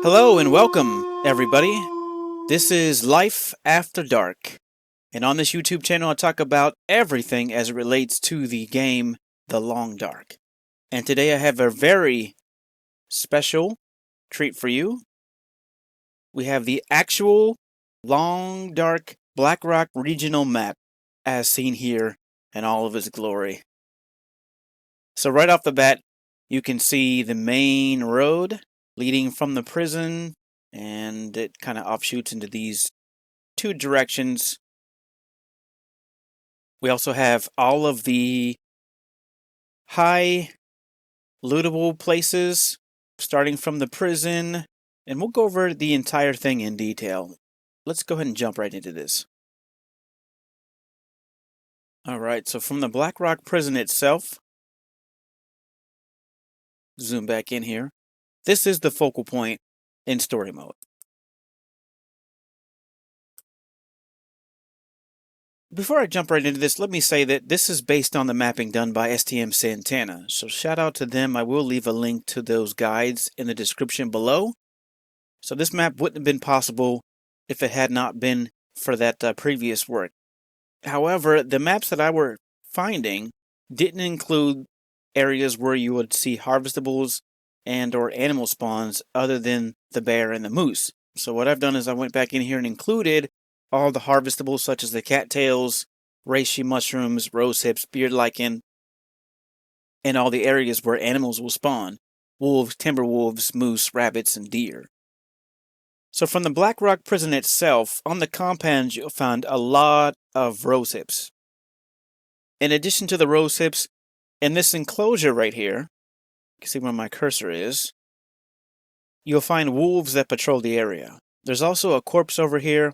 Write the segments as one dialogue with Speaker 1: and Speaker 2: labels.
Speaker 1: Hello and welcome, everybody. This is Life After Dark. And on this YouTube channel, I talk about everything as it relates to the game The Long Dark. And today I have a very special treat for you. We have the actual Long Dark Blackrock regional map as seen here in all of its glory. So right off the bat, you can see the main road leading from the prison, and it kind of offshoots into these two directions. We also have all of the high lootable places starting from the prison, and we'll go over the entire thing in detail. Let's go ahead and jump right into this. Alright, so from the Blackrock prison itself, zoom back in here. This is the focal point in story mode. Before I jump right into this, let me say that this is based on the mapping done by STM Santana, so shout out to them. I will leave a link to those guides in the description below. So this map wouldn't have been possible if it had not been for that previous work. However, the maps that I were finding didn't include areas where you would see harvestables and or animal spawns other than the bear and the moose. So what I've done is I went back in here and included all the harvestables such as the cattails, reishi mushrooms, rose hips, beard lichen, and all the areas where animals will spawn: wolves, timber wolves, moose, rabbits, and deer. So from the Blackrock prison itself, on the compound you'll find a lot of rose hips. In addition to the rose hips, in this enclosure right here, you can see where my cursor is, you'll find wolves that patrol the area. There's also a corpse over here,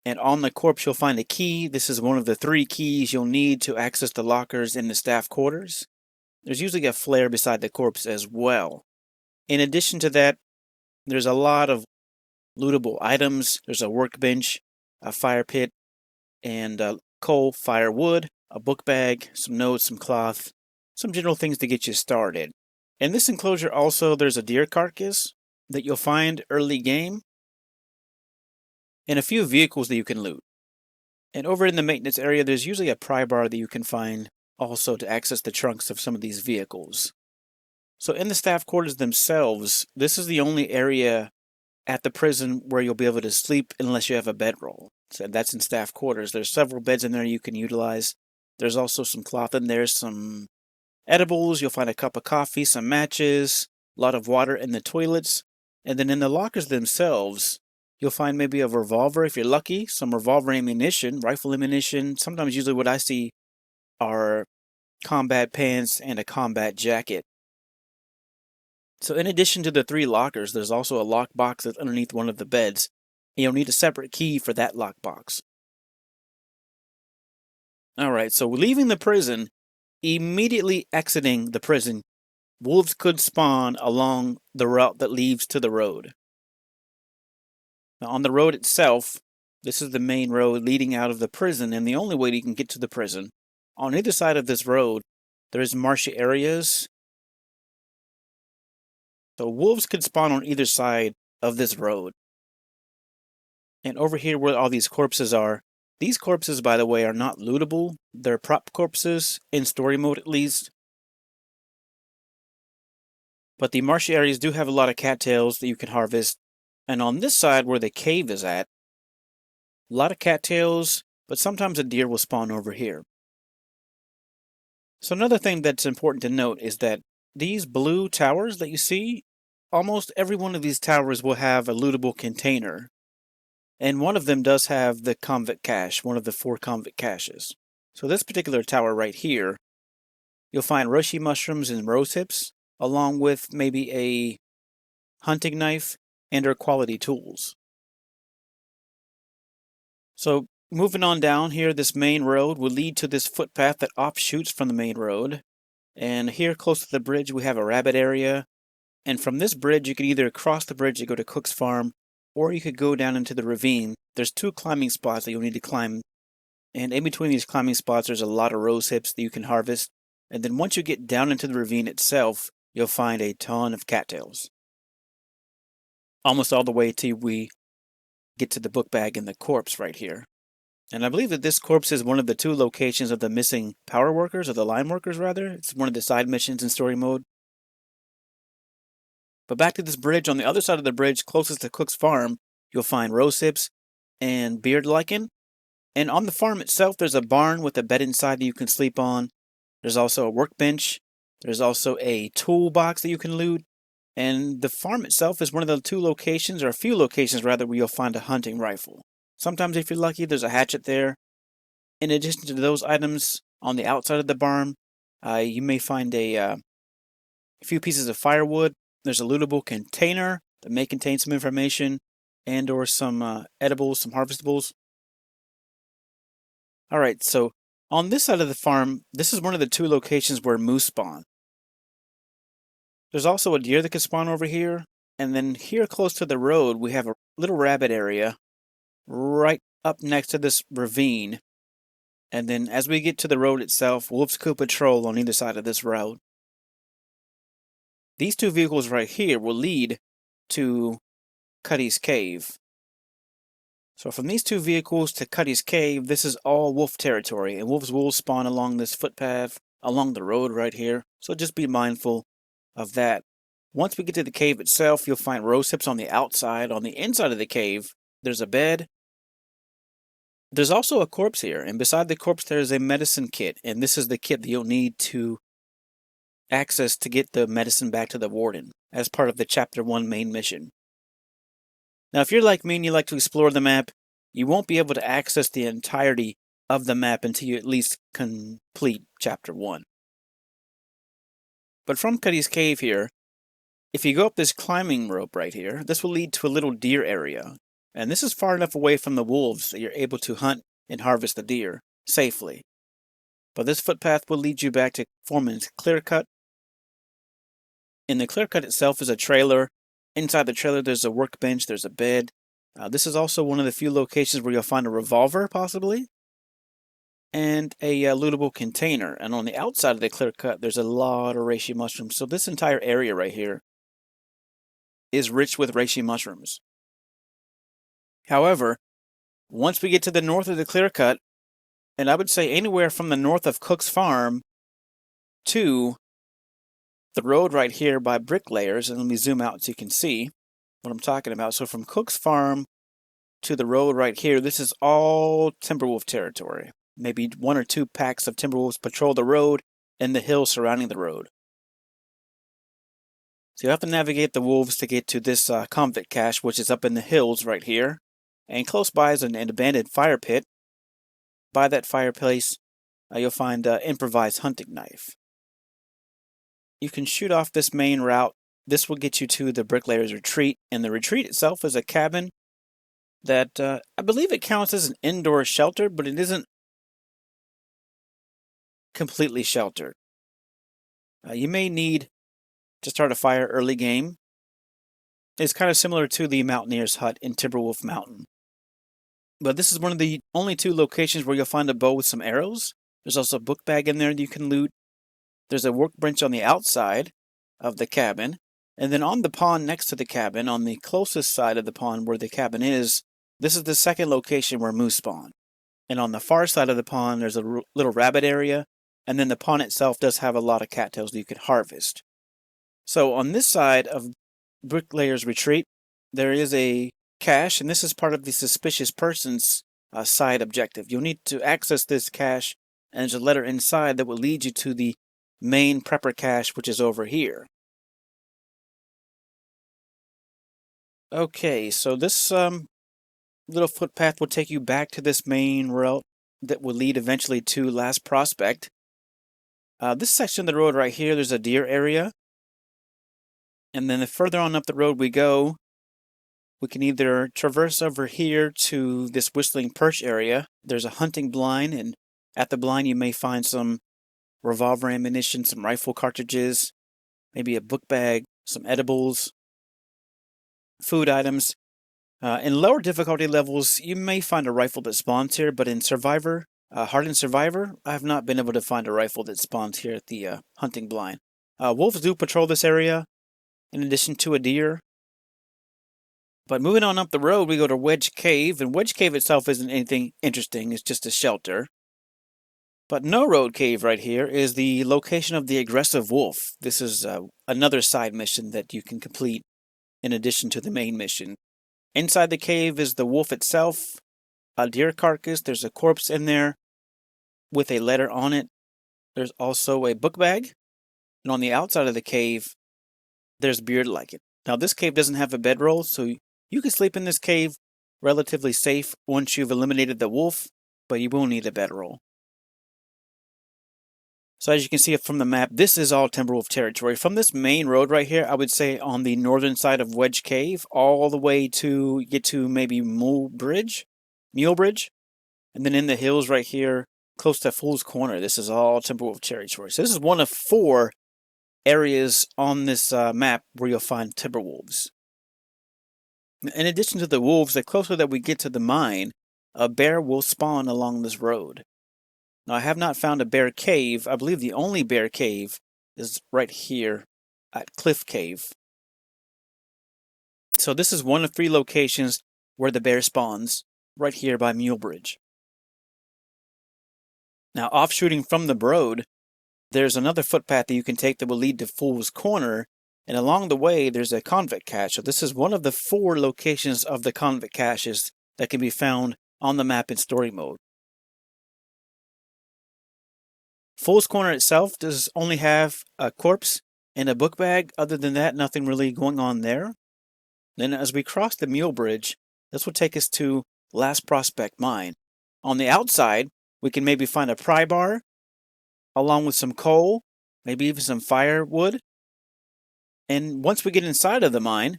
Speaker 1: and on the corpse you'll find a key. This is one of the 3 keys you'll need to access the lockers in the staff quarters. There's usually a flare beside the corpse as well. In addition to that, there's a lot of lootable items. There's a workbench, a fire pit, and coal, firewood, a book bag, some notes, some cloth, some general things to get you started. In this enclosure also there's a deer carcass that you'll find early game, and a few vehicles that you can loot. And over in the maintenance area there's usually a pry bar that you can find also to access the trunks of some of these vehicles. So in the staff quarters themselves, this is the only area at the prison where you'll be able to sleep unless you have a bedroll. So that's in staff quarters. There's several beds in there you can utilize. There's also some cloth in there, some edibles, you'll find a cup of coffee, some matches, a lot of water in the toilets. And then in the lockers themselves, you'll find maybe a revolver if you're lucky, some revolver ammunition, rifle ammunition. Sometimes usually what I see are combat pants and a combat jacket. So in addition to the 3 lockers, there's also a lockbox that's underneath one of the beds, and you'll need a separate key for that lockbox. Alright, so leaving the prison, immediately exiting the prison, wolves could spawn along the route that leads to the road. Now on the road itself, this is the main road leading out of the prison, and the only way you can get to the prison. On either side of this road, there's marshy areas. So wolves could spawn on either side of this road. And over here where all these corpses are, these corpses, by the way, are not lootable. They're prop corpses, in story mode at least. But the marshy areas do have a lot of cattails that you can harvest. And on this side where the cave is at, a lot of cattails, but sometimes a deer will spawn over here. So another thing that's important to note is that these blue towers that you see, almost every one of these towers will have a lootable container. And one of them does have the convict cache, one of the 4 convict caches. So this particular tower right here, you'll find reishi mushrooms and rose hips, along with maybe a hunting knife and or quality tools. So moving on down here, this main road will lead to this footpath that offshoots from the main road. And here close to the bridge we have a rabbit area. And from this bridge you can either cross the bridge and go to Cook's Farm, or you could go down into the ravine. There's 2 climbing spots that you'll need to climb. And in between these climbing spots there's a lot of rose hips that you can harvest. And then once you get down into the ravine itself, you'll find a ton of cattails. almost all the way till we get to the book bag and the corpse right here. And I believe that this corpse is one of the 2 locations of the missing power workers, or the line workers rather. It's one of the side missions in story mode. But back to this bridge, on the other side of the bridge, closest to Cook's farm, you'll find rose hips and beard lichen. And on the farm itself, there's a barn with a bed inside that you can sleep on. There's also a workbench. There's also a toolbox that you can loot. And the farm itself is one of the 2 locations, or a few locations rather, where you'll find a hunting rifle. Sometimes, if you're lucky, there's a hatchet there. In addition to those items on the outside of the barn, you may find a few pieces of firewood. There's a lootable container that may contain some information and or some edibles, some harvestables. Alright, so on this side of the farm, this is one of the 2 locations where moose spawn. There's also a deer that can spawn over here, and then here close to the road, we have a little rabbit area right up next to this ravine. And then as we get to the road itself, wolves could patrol on either side of this road. These 2 vehicles right here will lead to Cuddy's Cave. So from these 2 vehicles to Cuddy's Cave, this is all wolf territory, and wolves will spawn along this footpath, along the road right here, so just be mindful of that. Once we get to the cave itself, you'll find rose hips on the outside. On the inside of the cave, there's a bed. There's also a corpse here, and beside the corpse there's a medicine kit, and this is the kit that you'll need to access to get the medicine back to the warden, as part of the Chapter 1 main mission. Now, if you're like me and you like to explore the map, you won't be able to access the entirety of the map until you at least complete Chapter 1. But from Cuddy's Cave here, if you go up this climbing rope right here, this will lead to a little deer area. And this is far enough away from the wolves that you're able to hunt and harvest the deer safely. But this footpath will lead you back to Foreman's Clear Cut. In the clear cut itself is a trailer. Inside the trailer there's a workbench, there's a bed. This is also one of the few locations where you'll find a revolver, possibly, and a lootable container. And on the outside of the clear cut there's a lot of reishi mushrooms. So this entire area right here is rich with reishi mushrooms. However, once we get to the north of the clear cut, and I would say anywhere from the north of Cook's Farm to the road right here by Bricklayers, and let me zoom out so you can see what I'm talking about. So from Cook's Farm to the road right here, this is all Timberwolf territory. Maybe 1 or 2 packs of Timberwolves patrol the road and the hills surrounding the road. So you have to navigate the wolves to get to this convict cache, which is up in the hills right here. And close by is an abandoned fire pit. By that fireplace, you'll find an improvised hunting knife. You can shoot off this main route. This will get you to the Bricklayer's Retreat, and the retreat itself is a cabin that I believe it counts as an indoor shelter, but it isn't completely sheltered. You may need to start a fire early game. It's kind of similar to the Mountaineer's Hut in Timberwolf Mountain. But this is one of the only 2 locations where you'll find a bow with some arrows. There's also a book bag in there that you can loot. There's a workbench on the outside of the cabin. And then on the pond next to the cabin, on the closest side of the pond where the cabin is, this is the second location where moose spawn. And on the far side of the pond, there's a little rabbit area. And then the pond itself does have a lot of cattails that you could harvest. So on this side of Bricklayer's Retreat, there is a cache, and this is part of the suspicious persons side objective. You'll need to access this cache, and there's a letter inside that will lead you to the main prepper cache, which is over here. Okay, so this little footpath will take you back to this main route that will lead eventually to Last Prospect. This section of the road right here, there's a deer area. And then the further on up the road we go, we can either traverse over here to this Whistling Perch area. There's a hunting blind, and at the blind you may find some revolver ammunition, some rifle cartridges, maybe a book bag, some edibles, food items. In lower difficulty levels, you may find a rifle that spawns here, but in Survivor, Hardened Survivor, I have not been able to find a rifle that spawns here at the hunting blind. Wolves do patrol this area, in addition to a deer. But moving on up the road, we go to Wedge Cave, and Wedge Cave itself isn't anything interesting, it's just a shelter. But No Road Cave right here is the location of the aggressive wolf. This is another side mission that you can complete in addition to the main mission. Inside the cave is the wolf itself, a deer carcass. There's a corpse in there with a letter on it. There's also a book bag. And on the outside of the cave, there's beard lichen. Now, this cave doesn't have a bedroll, so you can sleep in this cave relatively safe once you've eliminated the wolf, but you will need a bedroll. So as you can see from the map, this is all Timberwolf territory. From this main road right here, I would say on the northern side of Wedge Cave, all the way to get to maybe Mule Bridge, and then in the hills right here, close to Fool's Corner, this is all Timberwolf territory. So this is one of 4 areas on this map where you'll find Timberwolves. In addition to the wolves, the closer that we get to the mine, a bear will spawn along this road. Now, I have not found a bear cave. I believe the only bear cave is right here at Cliff Cave. So this is one of 3 locations where the bear spawns, right here by Mule Bridge. Now, offshooting from the road, there's another footpath that you can take that will lead to Fool's Corner, and along the way, there's a convict cache. So this is one of the 4 locations of the convict caches that can be found on the map in story mode. Fool's Corner itself does only have a corpse and a book bag. Other than that, nothing really going on there. Then as we cross the Mule Bridge, this will take us to Last Prospect Mine. On the outside, we can maybe find a pry bar, along with some coal, maybe even some firewood. And once we get inside of the mine,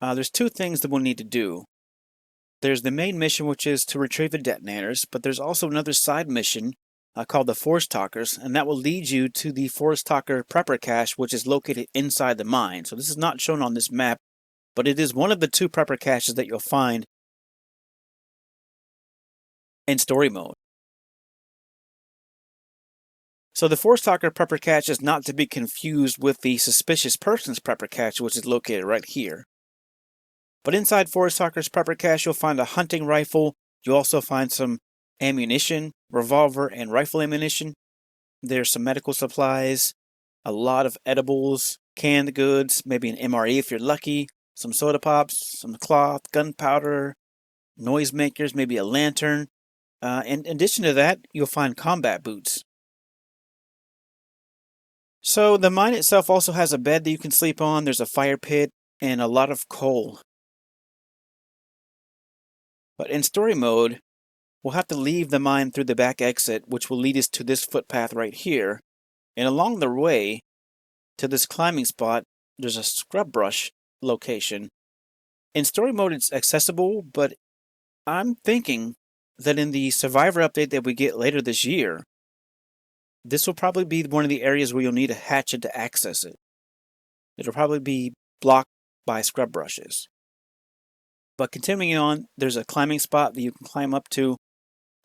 Speaker 1: there's 2 things that we'll need to do. There's the main mission, which is to retrieve the detonators, but there's also another side mission called the Forest Talkers, and that will lead you to the Forest Talker Prepper Cache, which is located inside the mine. So this is not shown on this map, but it is one of the 2 Prepper Caches that you'll find in story mode. So the Forest Talker Prepper Cache is not to be confused with the Suspicious Persons Prepper Cache, which is located right here. But inside Forest Talker's Prepper Cache, you'll find a hunting rifle. You'll also find some ammunition, revolver and rifle ammunition. There's some medical supplies, a lot of edibles, canned goods, maybe an MRE if you're lucky, some soda pops, some cloth, gunpowder, noisemakers, maybe a lantern. In addition to that, you'll find combat boots. So the mine itself also has a bed that you can sleep on. There's a fire pit and a lot of coal. But in story mode, we'll have to leave the mine through the back exit, which will lead us to this footpath right here. And along the way to this climbing spot, there's a scrub brush location. In story mode, it's accessible, but I'm thinking that in the Survivor update that we get later this year, this will probably be one of the areas where you'll need a hatchet to access it. It'll probably be blocked by scrub brushes. But continuing on, there's a climbing spot that you can climb up to.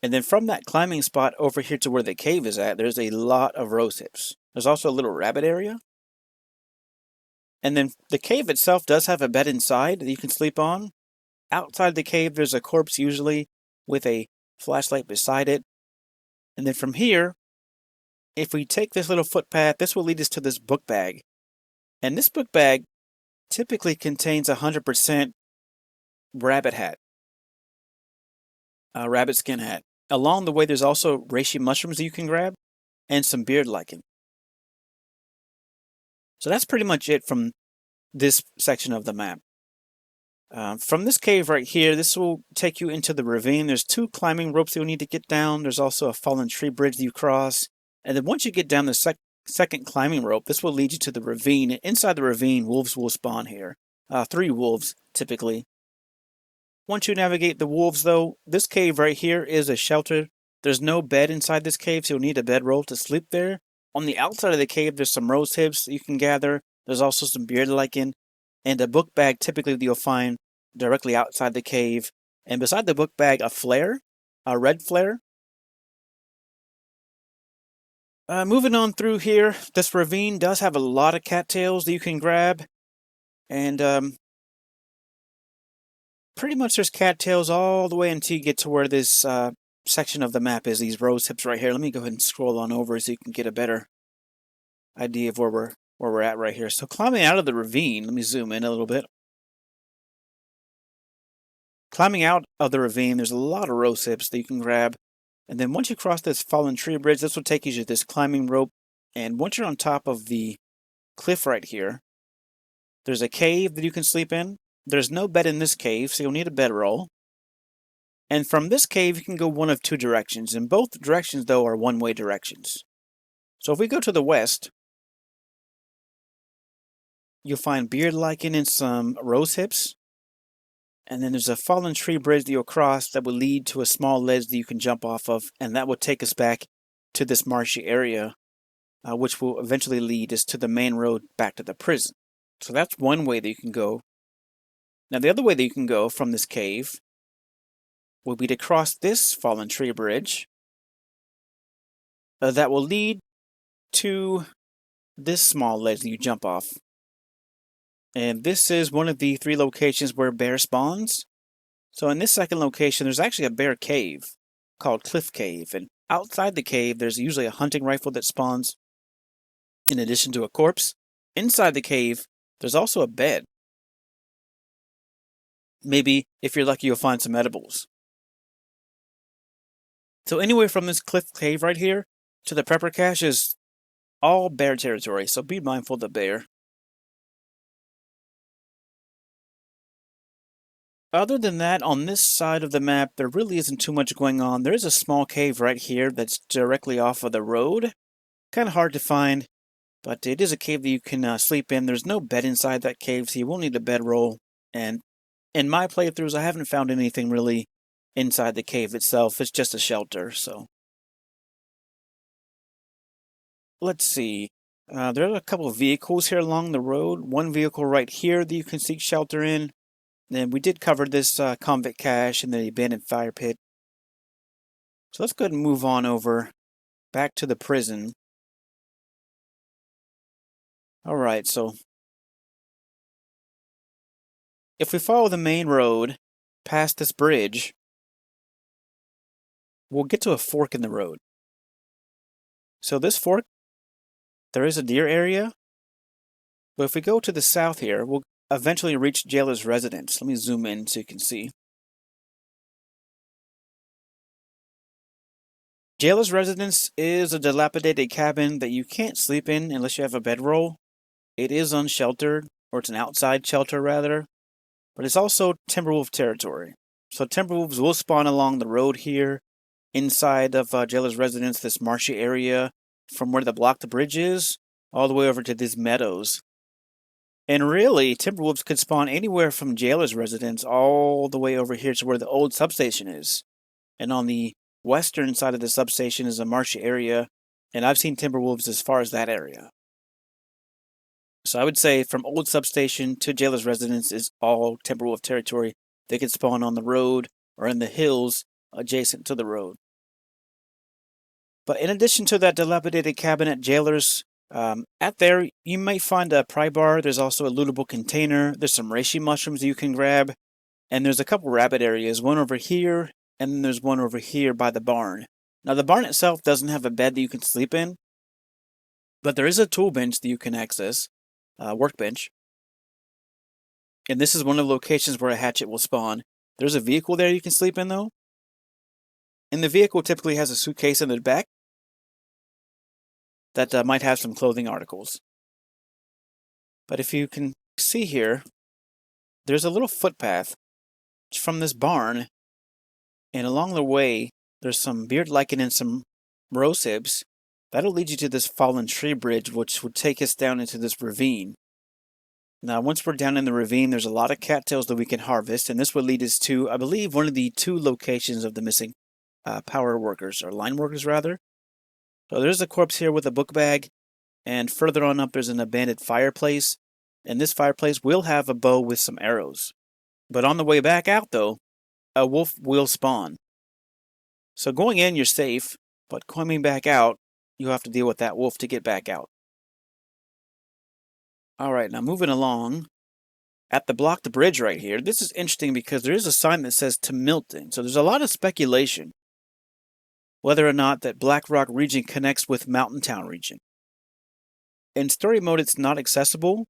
Speaker 1: And then from that climbing spot over here to where the cave is at, there's a lot of rose hips. There's also a little rabbit area. And then the cave itself does have a bed inside that you can sleep on. Outside the cave, there's a corpse usually with a flashlight beside it. And then from here, if we take this little footpath, this will lead us to this book bag. And this book bag typically contains 100% rabbit hat, rabbit skin hat. Along the way, there's also reishi mushrooms that you can grab and some beard lichen. So that's pretty much it from this section of the map. From this cave right here, this will take you into the ravine. There's 2 climbing ropes you'll need to get down. There's also a fallen tree bridge that you cross. And then once you get down the second climbing rope, this will lead you to the ravine. And inside the ravine, wolves will spawn here. 3 wolves, typically. Once you navigate the wolves, though, this cave right here is a shelter. There's no bed inside this cave, so you'll need a bedroll to sleep there. On the outside of the cave, there's some rose hips that you can gather. There's also some beard lichen. And a book bag, typically, that you'll find directly outside the cave. And beside the book bag, a flare, a red flare. Moving on through here, this ravine does have a lot of cattails that you can grab. And pretty much there's cattails all the way until you get to where this section of the map is, these rose hips right here. Let me go ahead and scroll on over so you can get a better idea of where we're at right here. So climbing out of the ravine, let me zoom in a little bit. Climbing out of the ravine, there's a lot of rose hips that you can grab. And then once you cross this fallen tree bridge, this will take you to this climbing rope. And once you're on top of the cliff right here, there's a cave that you can sleep in. There's no bed in this cave, so you'll need a bedroll. And from this cave, you can go one of two directions. And both directions, though, are one-way directions. So if we go to the west, you'll find beard lichen and some rose hips. And then there's a fallen tree bridge that you'll cross that will lead to a small ledge that you can jump off of. And that will take us back to this marshy area, which will eventually lead us to the main road back to the prison. So that's one way that you can go. Now the other way that you can go from this cave will be to cross this fallen tree bridge that will lead to this small ledge that you jump off. And this is one of the 3 locations where bear spawns. So in this second location, there's actually a bear cave called Cliff Cave. And outside the cave, there's usually a hunting rifle that spawns in addition to a corpse. Inside the cave, there's also a bed. Maybe, if you're lucky, you'll find some edibles. So anywhere from this Cliff Cave right here to the prepper cache is all bear territory, so be mindful of the bear. Other than that, on this side of the map, there really isn't too much going on. There is a small cave right here that's directly off of the road. Kind of hard to find, but it is a cave that you can sleep in. There's no bed inside that cave, so you will need a bedroll. And in my playthroughs, I haven't found anything really inside the cave itself. It's just a shelter, so. Let's see. There are a couple of vehicles here along the road. One vehicle right here that you can seek shelter in. And we did cover this convict cache and the abandoned fire pit. So let's go ahead and move on over back to the prison. Alright, so if we follow the main road past this bridge, we'll get to a fork in the road. So this fork, there is a deer area. But if we go to the south here, we'll eventually reach Jailer's residence. Let me zoom in so you can see. Jailer's residence is a dilapidated cabin that you can't sleep in unless you have a bedroll. It is unsheltered, or it's an outside shelter rather, but it's also Timberwolf territory. So Timberwolves will spawn along the road here, inside of Jailer's residence, this marshy area, from where the blocked bridge is, all the way over to these meadows. And really, Timberwolves could spawn anywhere from Jailer's residence all the way over here to where the old substation is. And on the western side of the substation is a marshy area, and I've seen Timberwolves as far as that area. So I would say from old substation to Jailer's residence is all Timberwolf territory. They can spawn on the road or in the hills adjacent to the road. But in addition to that dilapidated cabin at Jailer's, at there, you might find a pry bar. There's also a lootable container. There's some reishi mushrooms you can grab. And there's a couple rabbit areas. One over here, and then there's one over here by the barn. Now, the barn itself doesn't have a bed that you can sleep in. But there is a tool bench that you can access. Workbench. And this is one of the locations where a hatchet will spawn. There's a vehicle there you can sleep in, though. And the vehicle typically has a suitcase in the back that might have some clothing articles. But if you can see here, there's a little footpath from this barn, and along the way, there's some beard lichen and some rose hips. That'll lead you to this fallen tree bridge, which would take us down into this ravine. Now, once we're down in the ravine, there's a lot of cattails that we can harvest, and this would lead us to, I believe, one of the 2 locations of the missing power workers, or line workers, rather. So there's a corpse here with a book bag, and further on up there's an abandoned fireplace, and this fireplace will have a bow with some arrows. But on the way back out, though, a wolf will spawn. So going in, you're safe, but coming back out, you have to deal with that wolf to get back out. Alright, now moving along. at the blocked bridge right here, this is interesting because there is a sign that says to Milton. So there's a lot of speculation whether or not that Blackrock region connects with Mountain Town region. In story mode, it's not accessible,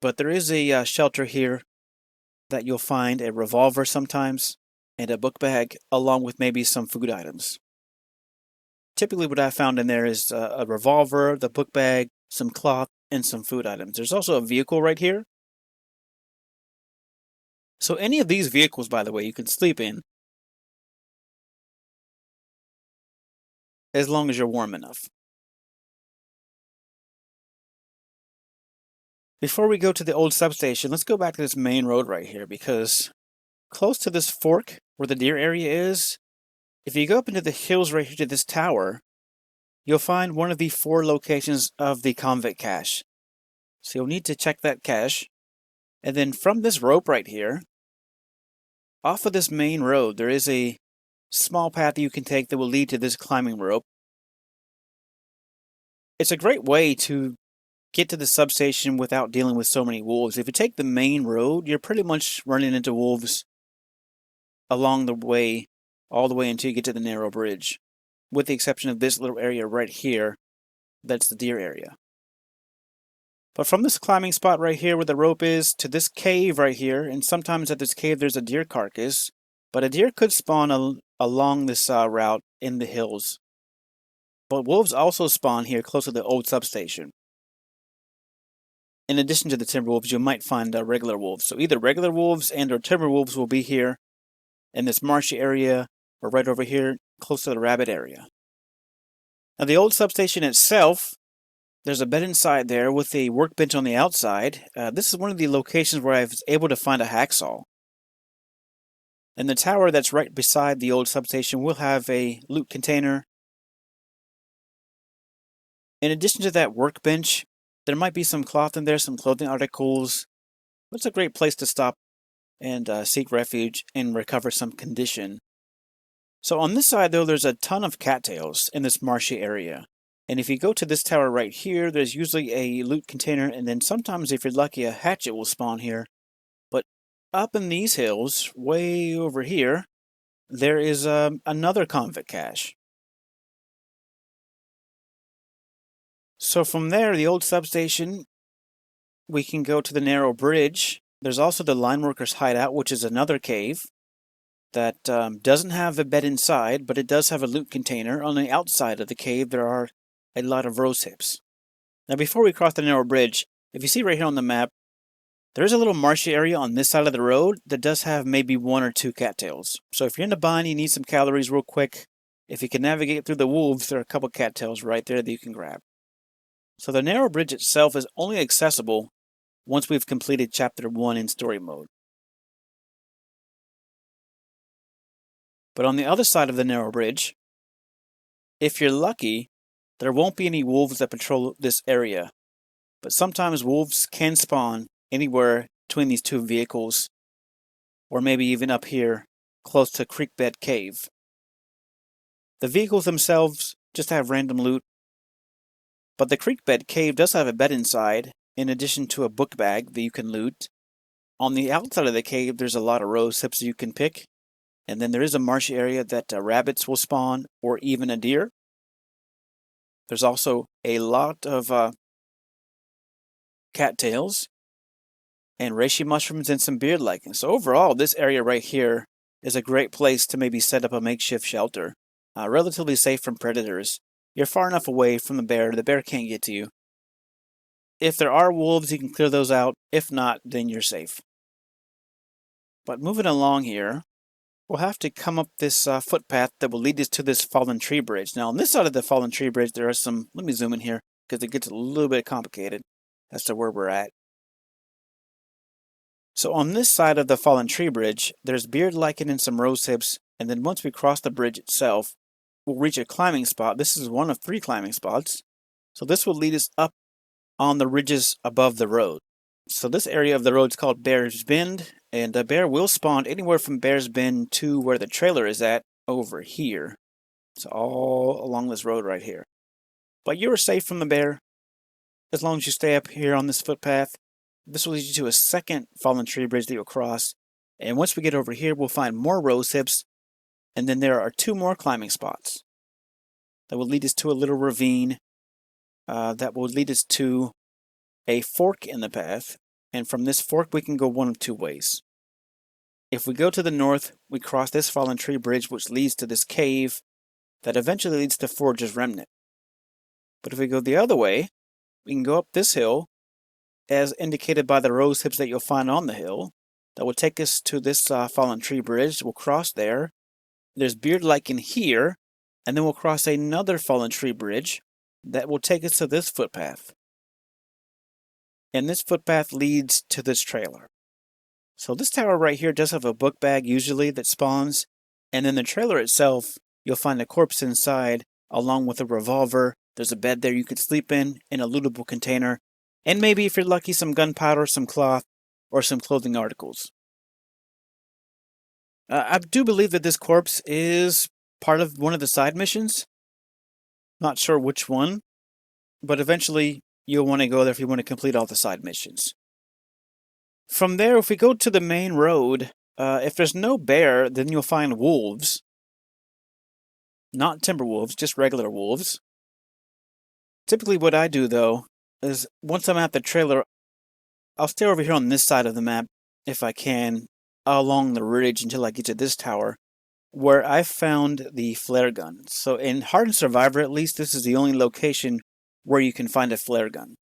Speaker 1: but there is a shelter here that you'll find a revolver sometimes and a book bag, along with maybe some food items. Typically what I found in there is a revolver, the book bag, some cloth, and some food items. There's also a vehicle right here. So any of these vehicles, by the way, you can sleep in as long as you're warm enough. Before we go to the old substation, let's go back to this main road right here, because close to this fork where the deer area is, if you go up into the hills right here to this tower, you'll find one of the 4 locations of the convict cache. So you'll need to check that cache. And then from this rope right here, off of this main road, there is a small path that you can take that will lead to this climbing rope. It's a great way to get to the substation without dealing with so many wolves. If you take the main road, you're pretty much running into wolves along the way, all the way until you get to the narrow bridge, with the exception of this little area right here, that's the deer area. But from this climbing spot right here where the rope is to this cave right here, and sometimes at this cave there's a deer carcass, but a deer could spawn along this route in the hills. But wolves also spawn here close to the old substation. In addition to the timber wolves, you might find regular wolves. So either regular wolves and or timber wolves will be here in this marshy area, or right over here close to the rabbit area. Now the old substation itself, there's a bed inside there with a workbench on the outside. This is one of the locations where I was able to find a hacksaw. And the tower that's right beside the old substation will have a loot container. In addition to that workbench, there might be some cloth in there, some clothing articles. It's a great place to stop and seek refuge and recover some condition. So on this side, though, there's a ton of cattails in this marshy area. And if you go to this tower right here, there's usually a loot container, and then sometimes, if you're lucky, a hatchet will spawn here. But up in these hills, way over here, there is another convict cache. So from there, the old substation, we can go to the narrow bridge. There's also the line workers' hideout, which is another cave that doesn't have a bed inside, but it does have a loot container. On the outside of the cave, there are a lot of rose hips. Now, before we cross the narrow bridge, if you see right here on the map, there is a little marshy area on this side of the road that does have maybe 1 or 2 cattails. So if you're in a bind, you need some calories real quick. If you can navigate through the wolves, there are a couple cattails right there that you can grab. So the narrow bridge itself is only accessible once we've completed Chapter 1 in story mode. But on the other side of the narrow bridge, if you're lucky, there won't be any wolves that patrol this area. But sometimes wolves can spawn anywhere between these 2 vehicles, or maybe even up here, close to Creekbed Cave. The vehicles themselves just have random loot, but the Creekbed Cave does have a bed inside, in addition to a book bag that you can loot. On the outside of the cave, there's a lot of rose hips you can pick, and then there is a marshy area that rabbits will spawn, or even a deer. There's also a lot of cattails, and reishi mushrooms, and some beard lichens. So overall, this area right here is a great place to maybe set up a makeshift shelter. Relatively safe from predators. You're far enough away from the bear can't get to you. If there are wolves, you can clear those out. If not, then you're safe. But moving along here, we'll have to come up this footpath that will lead us to this fallen tree bridge. Now, on this side of the fallen tree bridge, there are some... Let me zoom in here, because it gets a little bit complicated as to where we're at. So on this side of the fallen tree bridge, there's beard lichen and some rose hips, and then once we cross the bridge itself, we'll reach a climbing spot. This is one of 3 climbing spots. So this will lead us up on the ridges above the road. So this area of the road is called Bear's Bend, and a bear will spawn anywhere from Bear's Bend to where the trailer is at over here. So all along this road right here. But you're safe from the bear as long as you stay up here on this footpath. This will lead you to a second fallen tree bridge that you'll cross. And once we get over here, we'll find more rose hips. And then there are 2 more climbing spots that will lead us to a little ravine that will lead us to a fork in the path. And from this fork, we can go one of 2 ways. If we go to the north, we cross this fallen tree bridge, which leads to this cave that eventually leads to Forge's Remnant. But if we go the other way, we can go up this hill, as indicated by the rose hips that you'll find on the hill. That will take us to this fallen tree bridge. We'll cross there. There's beard lichen here, and then we'll cross another fallen tree bridge that will take us to this footpath. And this footpath leads to this trailer. So this tower right here does have a book bag usually that spawns, and then the trailer itself, you'll find a corpse inside along with a revolver. There's a bed there you could sleep in a lootable container, and maybe if you're lucky some gunpowder, some cloth, or some clothing articles. I do believe that this corpse is part of one of the side missions. Not sure which one, but eventually you'll want to go there if you want to complete all the side missions. From there, if we go to the main road, if there's no bear, then you'll find wolves. Not timber wolves, just regular wolves. Typically what I do, though, is once I'm at the trailer, I'll stay over here on this side of the map, if I can, along the ridge until I get to this tower, where I found the flare gun. So in Hardened Survivor, at least, this is the only location where you can find a flare gun.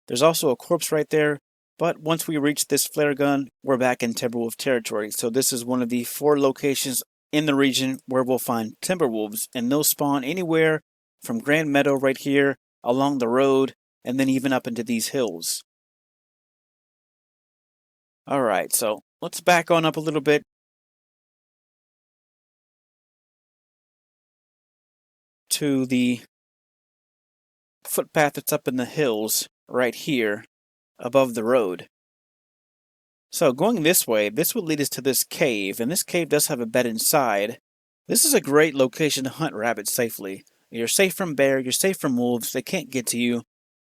Speaker 1: There's also a corpse right there, but once we reach this flare gun, we're back in Timberwolf territory. So this is one of the 4 locations in the region where we'll find Timberwolves, and they'll spawn anywhere from Grand Meadow right here, along the road, and then even up into these hills. Alright, so let's back on up a little bit to the footpath that's up in the hills right here above the road. So going this way, this will lead us to this cave, and this cave does have a bed inside. This is a great location to hunt rabbits safely. You're safe from bear, you're safe from wolves, they can't get to you.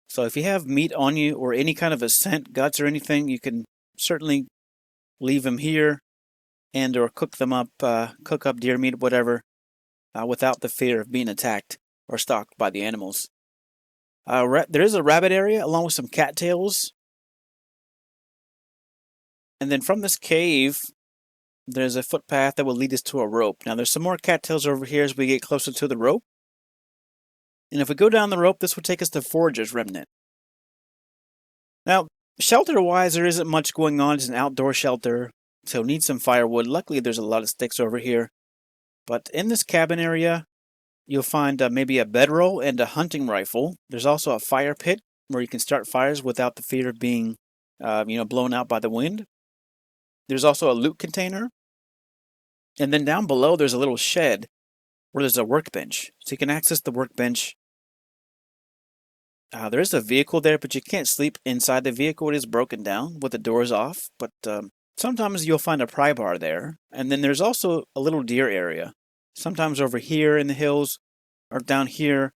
Speaker 1: So if you have meat on you or any kind of a scent, guts or anything, you can certainly leave them here and or cook them up, cook up deer meat, whatever, without the fear of being attacked or stalked by the animals. There is a rabbit area along with some cattails. And then from this cave, there's a footpath that will lead us to a rope. Now there's some more cattails over here as we get closer to the rope. And if we go down the rope, this will take us to Forger's Remnant. Now, shelter-wise, there isn't much going on. It's an outdoor shelter, so need some firewood. Luckily, there's a lot of sticks over here. But in this cabin area, you'll find maybe a bedroll and a hunting rifle. There's also a fire pit where you can start fires without the fear of being, blown out by the wind. There's also a loot container. And then down below, there's a little shed where there's a workbench. So you can access the workbench. There is a vehicle there, but you can't sleep inside the vehicle. It is broken down with the doors off. But sometimes you'll find a pry bar there. And then there's also a little deer area. Sometimes over here in the hills or down here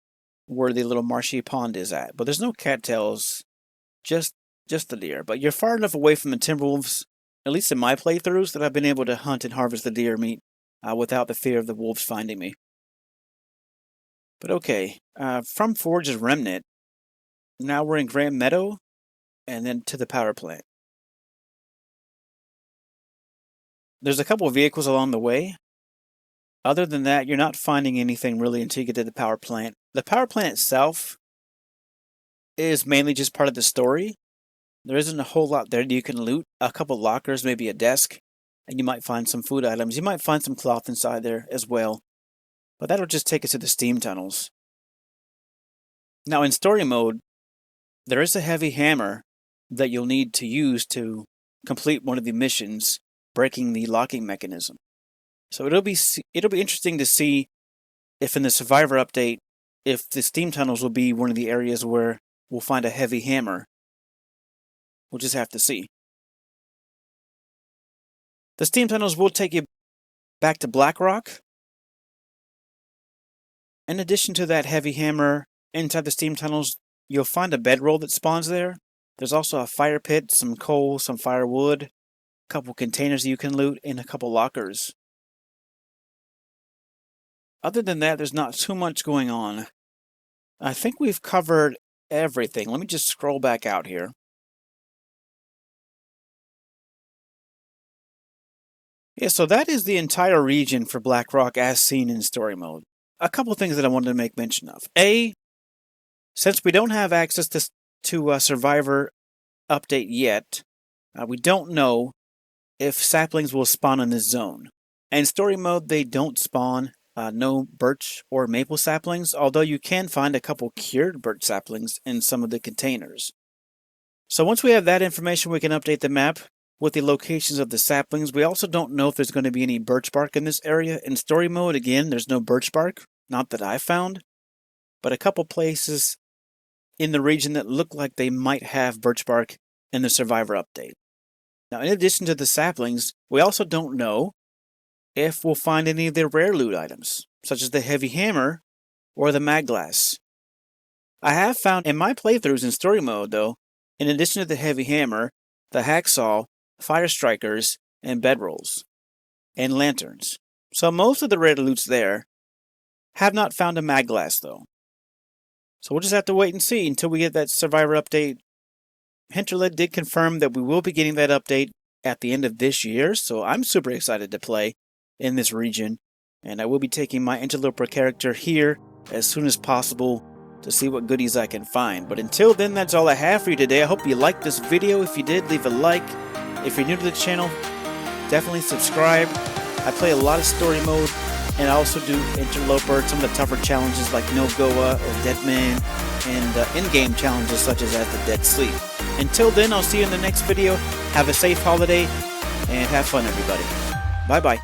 Speaker 1: where the little marshy pond is at. But there's no cattails, just the deer. But you're far enough away from the Timberwolves, at least in my playthroughs, that I've been able to hunt and harvest the deer meat without the fear of the wolves finding me. But okay, from Forge's Remnant, now we're in Grand Meadow, and then to the power plant. There's a couple of vehicles along the way. Other than that, you're not finding anything really until you get to the power plant. The power plant itself is mainly just part of the story. There isn't a whole lot there that you can loot. A couple lockers, maybe a desk, and you might find some food items. You might find some cloth inside there as well. But that'll just take us to the steam tunnels. Now in story mode, there is a heavy hammer that you'll need to use to complete one of the missions, breaking the locking mechanism. So it'll be interesting to see if in the Survivor update, if the steam tunnels will be one of the areas where we'll find a heavy hammer. We'll just have to see. The steam tunnels will take you back to Blackrock. In addition to that heavy hammer, inside the steam tunnels, you'll find a bedroll that spawns there There's also a fire pit, some coal, some firewood, a couple containers you can loot, and a couple lockers. Other than that, there's not too much going on. I think we've covered everything. Let me just scroll back out here. Yeah, so that is the entire region for Blackrock as seen in story mode. A couple things that I wanted to make mention of. A, since we don't have access to Survivor update yet, we don't know if saplings will spawn in this zone. In story mode, they don't spawn no birch or maple saplings, although you can find a couple cured birch saplings in some of the containers. So once we have that information, we can update the map with the locations of the saplings. We also don't know if there's going to be any birch bark in this area. In story mode, again, there's no birch bark, not that I found, but a couple places in the region that look like they might have birch bark in the Survivor update. Now, in addition to the saplings, we also don't know if we'll find any of the rare loot items, such as the heavy hammer or the mag glass. I have found in my playthroughs in story mode, though, in addition to the heavy hammer, the hacksaw, fire strikers, and bedrolls, and lanterns. So most of the rare loots there. Have not found a mag glass, though. So we'll just have to wait and see until we get that Survivor update. Hinterlet did confirm that we will be getting that update at the end of this year, so I'm super excited to play in this region, and I will be taking my interloper character here as soon as possible to see what goodies I can find. But until then, that's all I have for you today. I hope you liked this video. If you did, leave a like. If you're new to the channel, definitely subscribe. I play a lot of story mode, and I also do interloper, some of the tougher challenges like No Goa or Dead Man, and in-game challenges such as the Dead Sleep. Until then, I'll see you in the next video. Have a safe holiday, and have fun, everybody. Bye-bye.